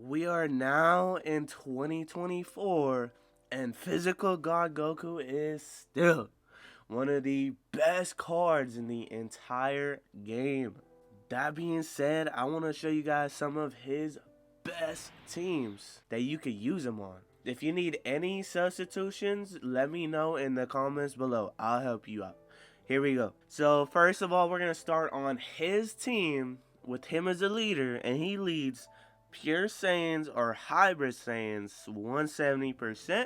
We are now in 2024, and Physical God Goku is still one of the best cards in the entire game. That being said, I want to show you guys some of his best teams that you could use him on. If you need any substitutions, let me know in the comments below. I'll help you out. Here we go. So first of all, we're going to start on his team with him as a leader, and he leads Pure Saiyans or Hybrid Saiyans 170%.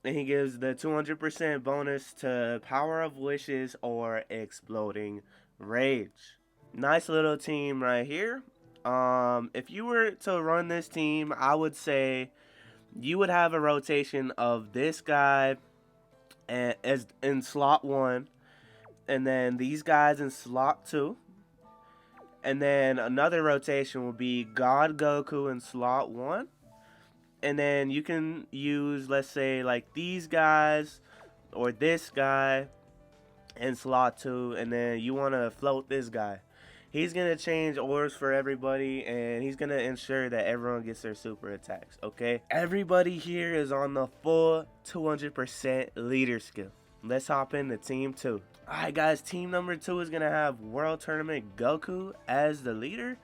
And he gives the 200% bonus to Power of Wishes or Exploding Rage. Nice little team right here. If you were to run this team, I would say you would have a rotation of this guy as in slot 1, and then these guys in slot 2. And then another rotation will be God Goku in slot 1. And then you can use, let's say, like these guys or this guy in slot 2. And then you want to float this guy. He's going to change orbs for everybody, and he's going to ensure that everyone gets their super attacks, okay? Everybody here is on the full 200% leader skill. Let's hop into team 2. Alright guys, team number 2 is going to have World Tournament Goku as the leader,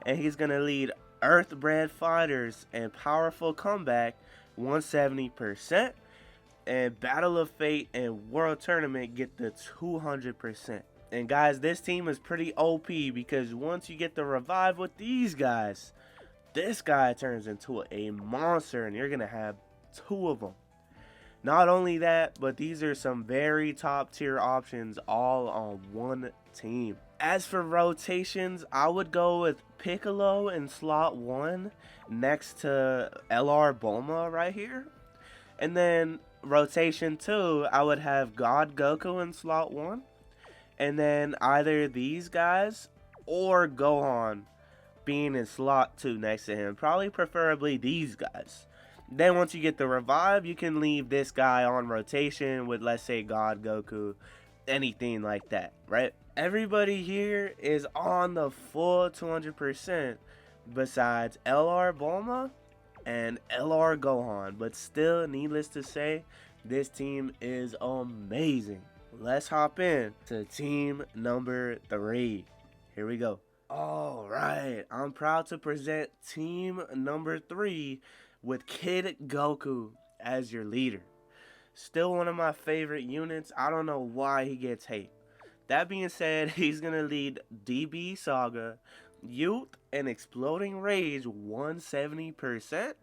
and he's going to lead Earthbred Fighters and Powerful Comeback 170%, and Battle of Fate and World Tournament get the 200%. And guys, this team is pretty OP because once you get the revive with these guys, this guy turns into a monster, and you're going to have 2 of them. Not only that, but these are some very top tier options all on one team. As for rotations, I would go with Piccolo in slot 1 next to LR Bulma right here. And then rotation 2, I would have God Goku in slot 1. And then either these guys or Gohan being in slot 2 next to him. Probably preferably these guys. Then once you get the revive, you can leave this guy on rotation with, let's say, God Goku, anything like that, right? Everybody here is on the full 200% besides LR Bulma and LR Gohan. But still, needless to say, this team is amazing. Let's hop in to team number 3. Here we go. Alright, I'm proud to present team number 3 with Kid Goku as your leader. Still one of my favorite units. I don't know why he gets hate. That being said, he's going to lead DB Saga, Youth, and Exploding Rage 170%.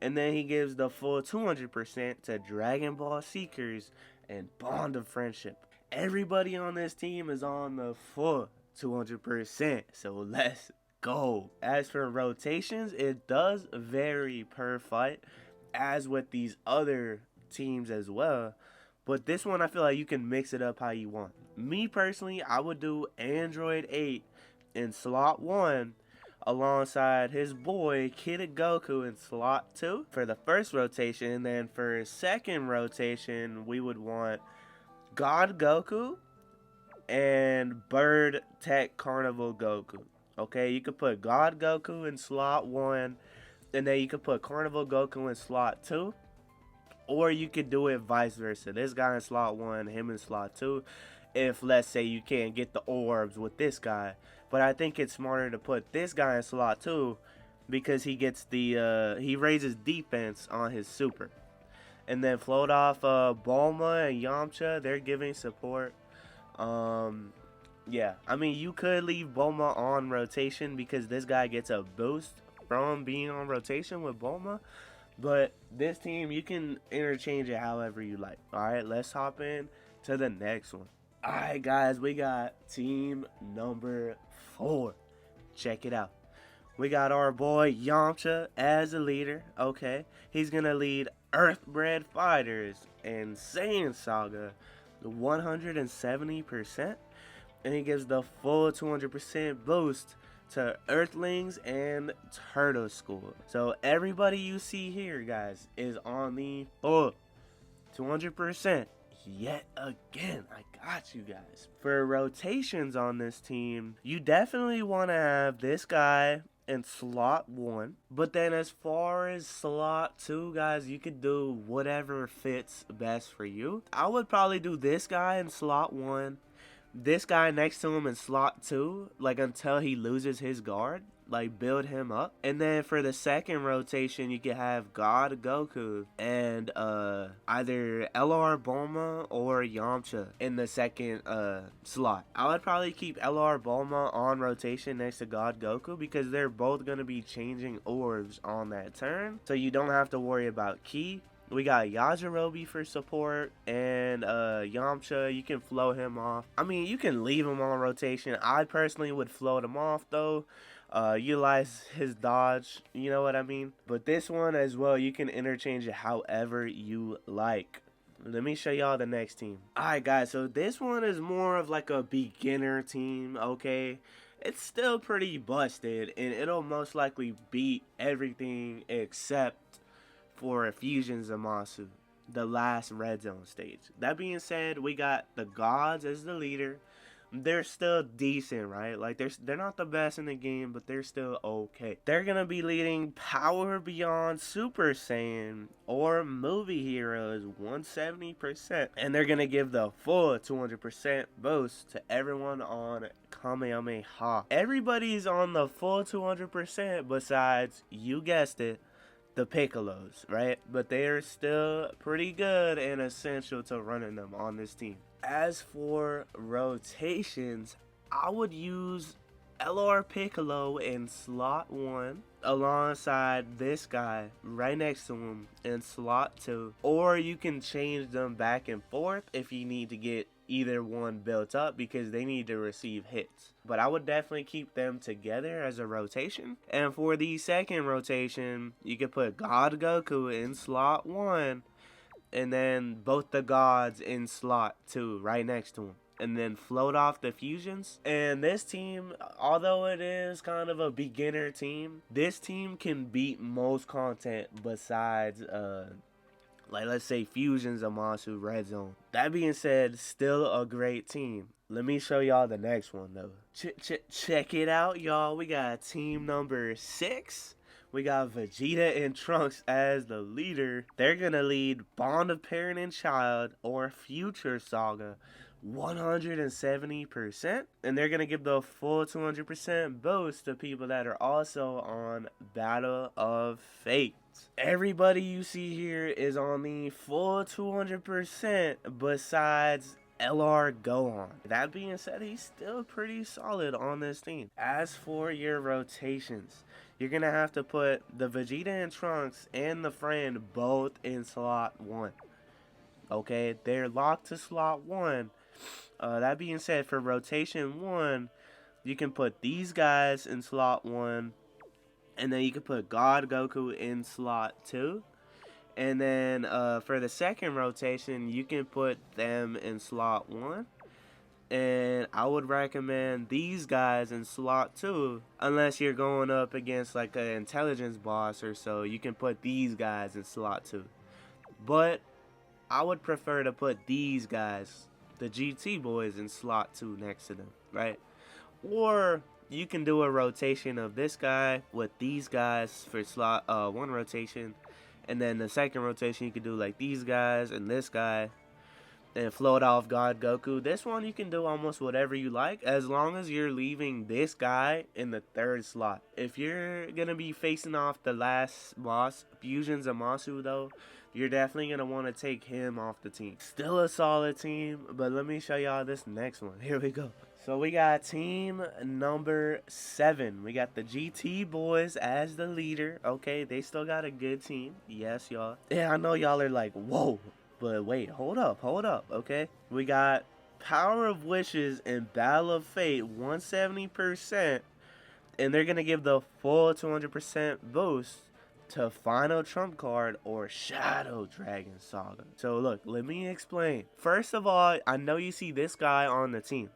And then he gives the full 200% to Dragon Ball Seekers and Bond of Friendship. Everybody on this team is on the full 200%. So let's go. As for rotations, it does vary per fight, as with these other teams as well. But this one, I feel like you can mix it up how you want. Me personally, I would do Android 8 in slot 1 alongside his boy Kid Goku in slot 2 for the first rotation. And then for his second rotation, we would want God Goku and Bird Tech Carnival Goku. Okay, you could put God Goku in slot 1, and then you could put Carnival Goku in slot 2. Or you could do it vice versa. This guy in slot 1, him in slot 2. If, let's say, you can't get the orbs with this guy. But I think it's smarter to put this guy in slot 2 because he gets the, he raises defense on his super. And then float off Bulma and Yamcha. They're giving support. Yeah, I mean, you could leave Bulma on rotation because this guy gets a boost from being on rotation with Bulma. But this team, you can interchange it however you like. Alright, let's hop in to the next one. Alright guys, we got team number 4. Check it out. We got our boy Yamcha as a leader. Okay, he's going to lead Earthbred Fighters and Saiyan Saga 170%. And he gives the full 200% boost to Earthlings and Turtle School. So everybody you see here, guys, is on the full 200%. Yet again, I got you guys. For rotations on this team, you definitely want to have this guy in slot 1. But then as far as slot 2, guys, you could do whatever fits best for you. I would probably do this guy in slot 1, this guy next to him in slot 2, like until he loses his guard. Like build him up. And then for the second rotation, you can have God Goku and either LR Bulma or Yamcha in the second slot. I would probably keep LR Bulma on rotation next to God Goku because they're both going to be changing orbs on that turn, so you don't have to worry about ki. We got Yajirobe for support, and Yamcha, you can flow him off. I mean, you can leave him on rotation. I personally would float him off, though. Utilize his dodge, you know what I mean? But this one as well, you can interchange it however you like. Let me show y'all the next team. Alright, guys, so this one is more of like a beginner team, okay? It's still pretty busted, and it'll most likely beat everything except for Fusion Zamasu, the last red zone stage. That being said, we got the gods as the leader. They're still decent, right? Like they're not the best in the game, but they're still okay. They're gonna be leading Power Beyond Super Saiyan or Movie Heroes 170%, and they're gonna give the full 200% boost to everyone on Kamehameha. Everybody's on the full 200% besides, you guessed it, the Piccolos, right? But they are still pretty good and essential to running them on this team. As for rotations, I would use LR Piccolo in slot 1 alongside this guy right next to him in slot 2. Or you can change them back and forth if you need to get either one built up because they need to receive hits. But I would definitely keep them together as a rotation. And for the second rotation, you could put God Goku in slot 1 and then both the gods in slot 2 right next to him, and then float off the fusions. And this team, although it is kind of a beginner team, this team can beat most content besides like let's say Fusion Zamasu Red Zone. That being said, still a great team. Let me show y'all the next one though. Check it out, y'all. We got team number 6. We got Vegeta and Trunks as the leader. They're gonna lead Bond of Parent and Child or Future Saga 170%. And they're gonna give the full 200% boost to people that are also on Battle of Fate. Everybody you see here is on the full 200% besides LR Gohan. That being said, he's still pretty solid on this team. As for your rotations, you're going to have to put the Vegeta and Trunks and the friend both in slot 1. Okay, they're locked to slot 1. That being said, for rotation 1, you can put these guys in slot 1. And then you can put God Goku in slot 2. And then for the second rotation, you can put them in slot 1. And I would recommend these guys in slot 2. Unless you're going up against like an intelligence boss or so, you can put these guys in slot 2. But I would prefer to put these guys, the GT boys, in slot 2 next to them, right? Or you can do a rotation of this guy with these guys for slot 1 rotation. And then the second rotation, you can do like these guys and this guy. And float off God Goku. This one you can do almost whatever you like, as long as you're leaving this guy in the third slot. If you're going to be facing off the last boss, Fusion Zamasu, though, you're definitely going to want to take him off the team. Still a solid team, but let me show y'all this next one. Here we go. So we got team number 7. We got the GT boys as the leader. Okay, they still got a good team. Yes, y'all. Yeah, I know y'all are like, whoa. But wait, hold up, okay? We got Power of Wishes and Battle of Fate 170%. And they're going to give the full 200% boost to Final Trump Card or Shadow Dragon Saga. So look, let me explain. First of all, I know you see this guy on the team.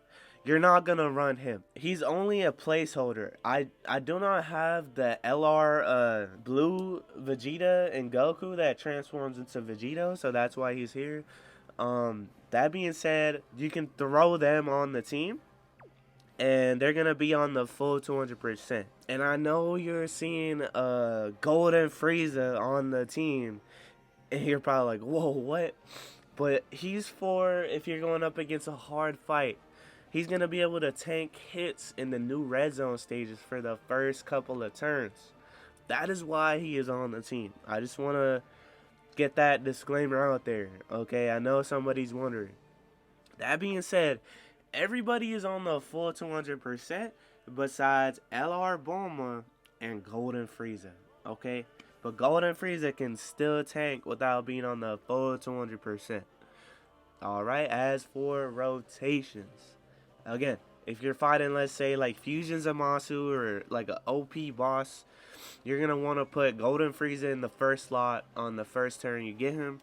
You're not going to run him. He's only a placeholder. I do not have the LR blue Vegeta and Goku that transforms into Vegito, so that's why he's here. That being said, you can throw them on the team. and they're gonna be on the full 200%. And I know you're seeing Golden Frieza on the team, and you're probably like, whoa, what? But he's for if you're going up against a hard fight. He's going to be able to tank hits in the new red zone stages for the first couple of turns. That is why he is on the team. I just want to get that disclaimer out there. Okay, I know somebody's wondering. That being said, everybody is on the full 200% besides LR Bulma and Golden Frieza. Okay? But Golden Frieza can still tank without being on the full 200%. Alright, as for rotations. Again, if you're fighting, let's say, like Fusion Zamasu or like an OP boss, you're going to want to put Golden Frieza in the first slot on the first turn you get him.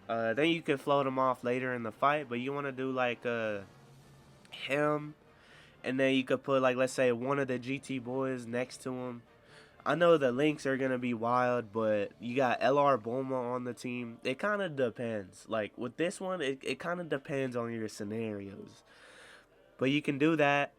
Then you can float him off later in the fight, but you want to do like him, and then you could put like, let's say, one of the GT boys next to him. I know the links are going to be wild, but you got LR Bulma on the team. It kind of depends. Like with this one, it kind of depends on your scenarios. But you can do that.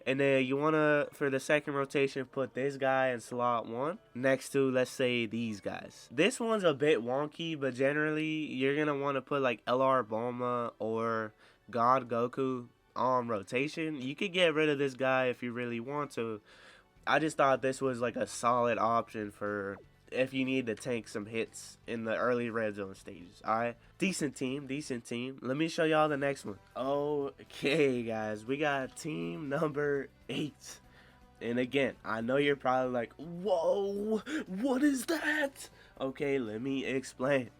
And then you want to, for the second rotation, put this guy in slot 1 next to, let's say, these guys. This one's a bit wonky, but generally, you're going to want to put, like, LR Bulma or God Goku on rotation. You could get rid of this guy if you really want to. I just thought this was, like, a solid option for if you need to tank some hits in the early red zone stages. Alright, decent team. Let me show y'all the next one. Okay, guys, we got team number 8. And again, I know you're probably like, whoa, what is that? Okay, let me explain.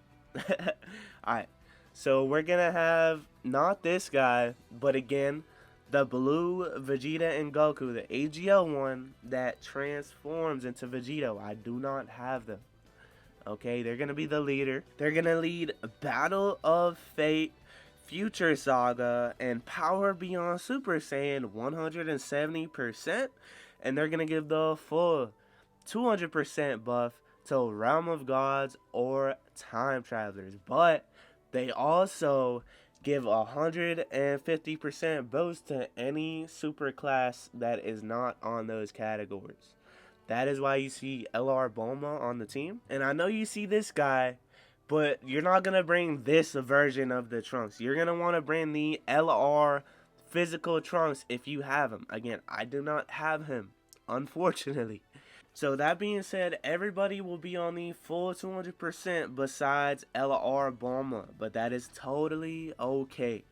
Alright, so we're gonna have not this guy, but again, the blue Vegeta and Goku, the AGL one that transforms into Vegito. I do not have them. Okay, they're going to be the leader. They're going to lead Battle of Fate, Future Saga, and Power Beyond Super Saiyan 170%. And they're going to give the full 200% buff to Realm of Gods or Time Travelers. But they also give 150% boost to any super class that is not on those categories. That is why you see LR Bulma on the team. And I know you see this guy, but you're not going to bring this version of the Trunks. You're going to want to bring the LR physical Trunks if you have him. Again, I do not have him, unfortunately. So that being said, everybody will be on the full 200% besides LR Bulma, but that is totally okay.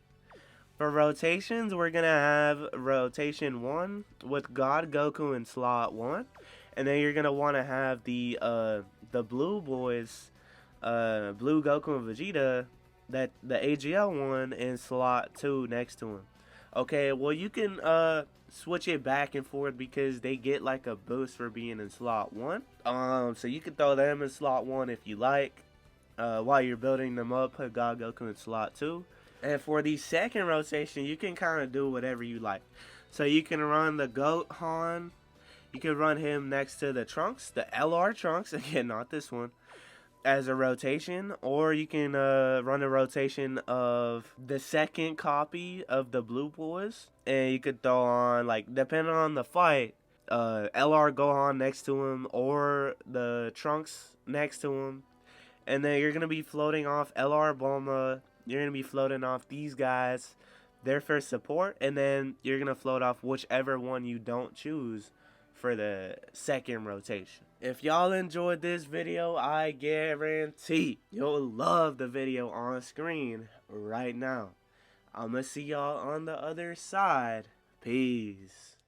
For rotations, we're going to have rotation 1 with God Goku in slot 1, and then you're going to want to have the blue boys, Blue Goku and Vegeta, that the AGL one in slot 2 next to him. Okay, well you can switch it back and forth because they get like a boost for being in slot 1. So you can throw them in slot 1 if you like. While you're building them up, put God Goku in slot 2. And for the second rotation, you can kind of do whatever you like. So you can run the Goat Han. You can run him next to the Trunks, the LR Trunks, again, not this one, as a rotation, or you can run a rotation of the second copy of the Blue Boys, and you could throw on, like, depending on the fight, LR Gohan next to him, or the Trunks next to him, and then you're going to be floating off LR Bulma, you're going to be floating off these guys, their first support, and then you're going to float off whichever one you don't choose for the second rotation. If y'all enjoyed this video, I guarantee you'll love the video on screen right now. I'ma see y'all on the other side. Peace.